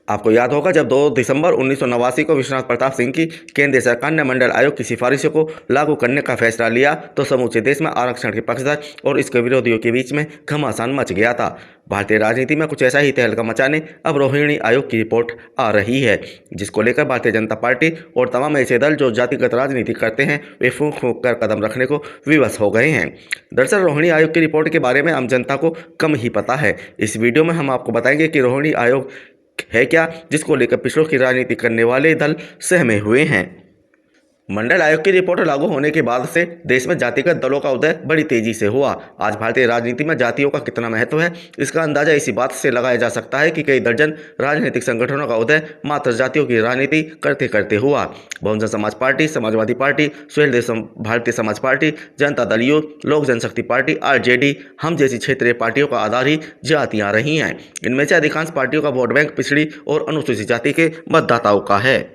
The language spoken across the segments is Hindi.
आपको याद होगा जब 2 दिसंबर 1989 को विश्वनाथ प्रताप सिंह की केंद्रीय सरकार ने मंडल आयोग की सिफारिशों को लागू करने का फैसला लिया तो समूचे देश में आरक्षण के पक्षधर और इसके विरोधियों के बीच में घमासान मच गया था। भारतीय राजनीति में कुछ ऐसा ही तहलका मचाने अब रोहिणी आयोग की रिपोर्ट आ रही है, जिसको लेकर भारतीय जनता पार्टी और तमाम ऐसे दल जो जातिगत राजनीति करते हैं वे फूंक फूंक कर कदम रखने को विवश हो गए हैं। दरअसल रोहिणी आयोग की रिपोर्ट के बारे में आम जनता को कम ही पता है। इस वीडियो में हम आपको बताएंगे कि रोहिणी आयोग है क्या, जिसको लेकर पिछड़ों की राजनीति करने वाले दल सहमे हुए हैं। मंडल आयोग की रिपोर्ट लागू होने के बाद से देश में जातिगत दलों का उदय बड़ी तेजी से हुआ। आज भारतीय राजनीति में जातियों का कितना महत्व है, इसका अंदाजा इसी बात से लगाया जा सकता है कि कई दर्जन राजनीतिक संगठनों का उदय मात्र जातियों की राजनीति करते करते हुआ। Bahujan Samaj party, Samajwadi party, Bharatiya Samaj party, Janata Dal youth, लोक जनशक्ति पार्टी, आरजेडी, हम जैसी क्षेत्रीय पार्टियों का आधार ही जातियां रही हैं। इनमें से अधिकांश पार्टियों का वोट बैंक पिछड़ी और अनुसूचित जाति के मतदाताओं का है।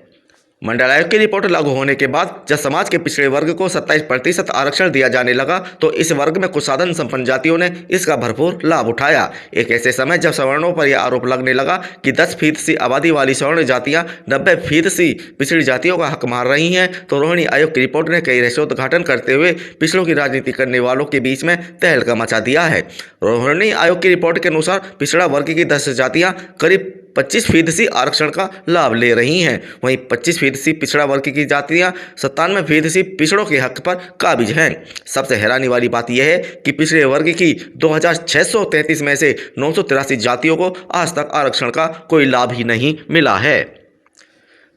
मंडल आयोग की रिपोर्ट लागू होने के बाद जब समाज के पिछड़े वर्ग को 27% आरक्षण दिया जाने लगा तो इस वर्ग में कुछ साधन संपन्न जातियों ने इसका भरपूर लाभ उठाया। एक ऐसे समय जब सवर्णों पर यह आरोप लगने लगा कि 10% आबादी वाली सवर्ण जातियां 90% पिछड़ी जातियों का हक मार रही हैं, तो रोहिणी आयोग की रिपोर्ट ने कई रहस्योद्घाटन करते हुए पिछड़ों की राजनीति करने वालों के बीच में तहलका मचा दिया है। रोहिणी आयोग की रिपोर्ट के अनुसार पिछड़ा वर्ग की 10 जातियां करीब 25% आरक्षण का लाभ ले रही हैं। वहीं 25% पिछड़ा वर्ग की जातियां 97% पिछड़ों के हक पर काबिज हैं। सबसे हैरानी वाली बात यह है कि पिछड़े वर्ग की 2633 में से 983 जातियों को आज तक आरक्षण का कोई लाभ ही नहीं मिला है।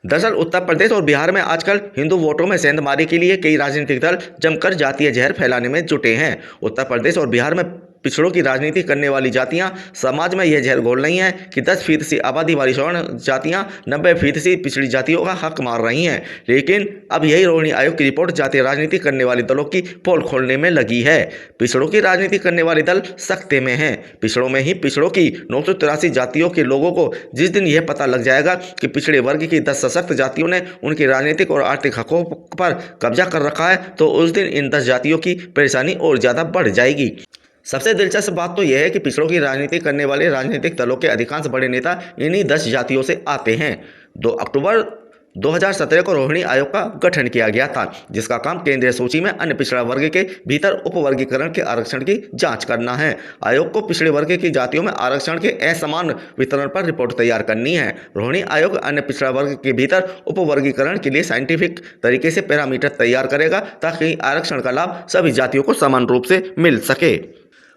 दरअसल उत्तर प्रदेश और बिहार में आजकल हिंदू वोटों में सेंधमारी के लिए कई राजनीतिक दल जमकर जातीय जहर फैलाने में जुटे हैं। उत्तर प्रदेश और बिहार में पिछड़ों की राजनीति करने वाली जातियां समाज में यह जहर घोल रही हैं कि 10% आबादी वाली सवर्ण जातियां 90% पिछड़ी जातियों का हक मार रही हैं। लेकिन अब यही रोहिणी आयोग की रिपोर्ट जातीय राजनीति करने वाले दलों की पोल खोलने में लगी है। पिछड़ों की राजनीति करने वाले दल सख्ते में हैं। पिछड़ों में ही पिछड़ों की 983 जातियों के लोगों को जिस दिन यह पता लग जाएगा कि पिछड़े वर्ग की 10 सशक्त जातियों ने उनके राजनीतिक और आर्थिक हकों पर कब्जा कर रखा है, तो उस दिन इन 10 जातियों की परेशानी और ज़्यादा बढ़ जाएगी। सबसे दिलचस्प बात तो यह है कि पिछड़ों की राजनीति करने वाले राजनीतिक दलों के अधिकांश बड़े नेता इन्हीं 10 जातियों से आते हैं। 2 अक्टूबर 2017 को रोहिणी आयोग का गठन किया गया था, जिसका काम केंद्रीय सूची में अन्य पिछड़ा वर्ग के भीतर उपवर्गीकरण के आरक्षण की जांच करना है। आयोग को पिछड़े वर्ग की जातियों में आरक्षण के असमान वितरण पर रिपोर्ट तैयार करनी है। रोहिणी आयोग अन्य पिछड़ा वर्ग के भीतर उपवर्गीकरण के लिए साइंटिफिक तरीके से पैरामीटर तैयार करेगा ताकि आरक्षण का लाभ सभी जातियों को समान रूप से मिल सके।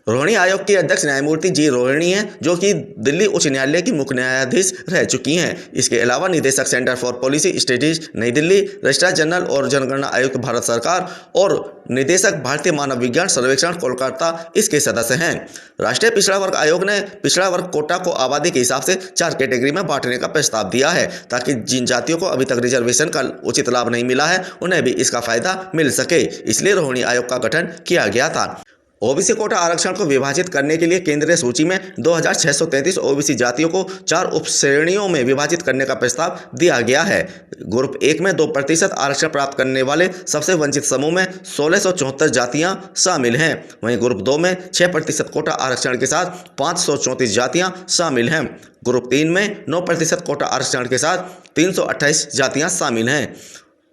रोहिणी आयोग की अध्यक्ष न्यायमूर्ति जी रोहिणी हैं, जो कि दिल्ली उच्च न्यायालय की मुख्य न्यायाधीश रह चुकी हैं। इसके अलावा निदेशक सेंटर फॉर पॉलिसी स्टडीज नई दिल्ली, रजिस्ट्रार जनरल और जनगणना आयुक्त भारत सरकार और निदेशक भारतीय मानव विज्ञान सर्वेक्षण कोलकाता इसके सदस्य हैं। राष्ट्रीय पिछड़ा वर्ग आयोग ने पिछड़ा वर्ग कोटा को आबादी के हिसाब से 4 कैटेगरी में बांटने का प्रस्ताव दिया है, ताकि जिन जातियों को अभी तक रिजर्वेशन का उचित लाभ नहीं मिला है उन्हें भी इसका फायदा मिल सके। इसलिए रोहिणी आयोग का गठन किया गया था। ओबीसी कोटा आरक्षण को विभाजित करने के लिए केंद्रीय सूची में 2633 ओबीसी जातियों को 4 उपश्रेणियों में विभाजित करने का प्रस्ताव दिया गया है। ग्रुप 1 में 2% आरक्षण प्राप्त करने वाले सबसे वंचित समूह में 1674 जातियां शामिल हैं। वहीं ग्रुप 2 में 6% कोटा आरक्षण के साथ 534 जातियां शामिल हैं। ग्रुप 3 में 9% कोटा आरक्षण के साथ 328 जातियाँ शामिल हैं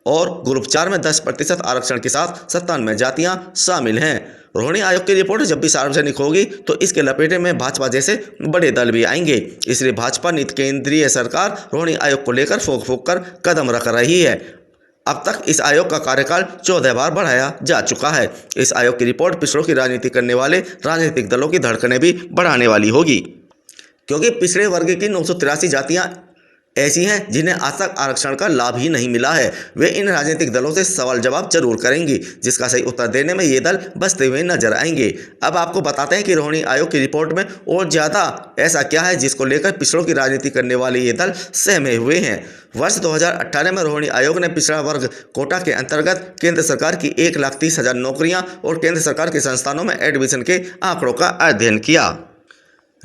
और ग्रुप 4 में 10% आरक्षण के साथ 97 जातियां शामिल हैं। रोहिणी आयोग की रिपोर्ट जब भी सार्वजनिक होगी तो इसके लपेटे में भाजपा जैसे बड़े दल भी आएंगे। इसलिए भाजपा नीति केंद्रीय सरकार रोहिणी आयोग को लेकर फूंक कर कदम रख रही है। अब तक इस आयोग का कार्यकाल 14 बार बढ़ाया जा चुका है। इस आयोग की रिपोर्ट पिछड़ों की राजनीति करने वाले राजनीतिक दलों की धड़कनें भी बढ़ाने वाली होगी, क्योंकि पिछड़े वर्ग की 983 जातियाँ ऐसी हैं जिन्हें आज तक आरक्षण का लाभ ही नहीं मिला है। वे इन राजनीतिक दलों से सवाल जवाब जरूर करेंगी, जिसका सही उत्तर देने में ये दल बचते हुए नजर आएंगे। अब आपको बताते हैं कि रोहिणी आयोग की रिपोर्ट में और ज़्यादा ऐसा क्या है जिसको लेकर पिछड़ों की राजनीति करने वाले ये दल सहमे हुए हैं। वर्ष 2018 में रोहिणी आयोग ने पिछड़ा वर्ग कोटा के अंतर्गत केंद्र सरकार की 1,30,000 नौकरियाँ और केंद्र सरकार के संस्थानों में एडमिशन के आंकड़ों का अध्ययन किया।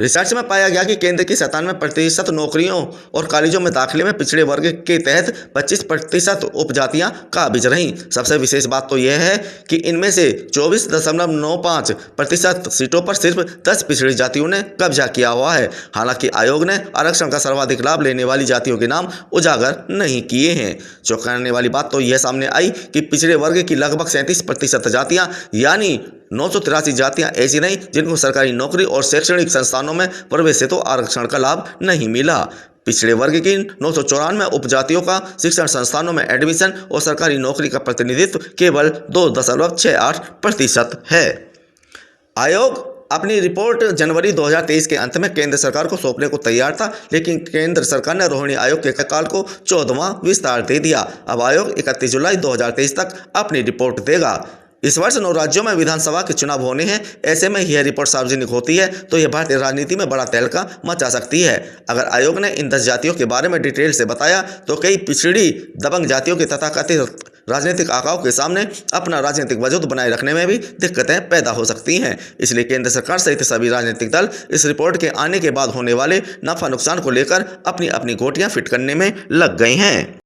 रिसर्च में पाया गया कि केंद्र की 97% नौकरियों और कॉलेजों में दाखिले में पिछड़े वर्ग के तहत 25% उपजातियां काबिज रहीं। सबसे विशेष बात तो यह है कि इनमें से 24.95% सीटों पर सिर्फ 10 पिछड़ी जातियों ने कब्जा किया हुआ है। हालांकि आयोग ने आरक्षण का सर्वाधिक लाभ लेने वाली जातियों के नाम उजागर नहीं किए हैं। चौंकाने वाली बात तो यह सामने आई कि पिछड़े वर्ग की लगभग 37% जातियां यानी 983 जातियां ऐसी रहीं जिनको सरकारी नौकरी और शैक्षणिक संस्थानों में प्रवेश हेतु आरक्षण का लाभ नहीं मिला। पिछड़े वर्ग की 994 उपजातियों का शिक्षण संस्थानों में एडमिशन और सरकारी नौकरी का प्रतिनिधित्व केवल 2.68% है। आयोग अपनी रिपोर्ट जनवरी 2023 के अंत में केंद्र सरकार को सौंपने को तैयार था, लेकिन केंद्र सरकार ने रोहिणी आयोग के कार्यकाल को 14वां विस्तार दे दिया। अब आयोग 31 जुलाई 2023 तक अपनी रिपोर्ट देगा। इस वर्ष 9 राज्यों में विधानसभा के चुनाव होने हैं। ऐसे में यह रिपोर्ट सार्वजनिक होती है तो यह भारतीय राजनीति में बड़ा तहलका मचा सकती है। अगर आयोग ने इन 10 जातियों के बारे में डिटेल से बताया तो कई पिछड़ी दबंग जातियों के तथाकथित राजनीतिक आकाओं के सामने अपना राजनीतिक वजूद बनाए रखने में भी दिक्कतें पैदा हो सकती हैं। इसलिए केंद्र सरकार सहित सभी राजनीतिक दल इस रिपोर्ट के आने के बाद होने वाले नफा नुकसान को लेकर अपनी अपनी गोटियां फिट करने में लग गए हैं।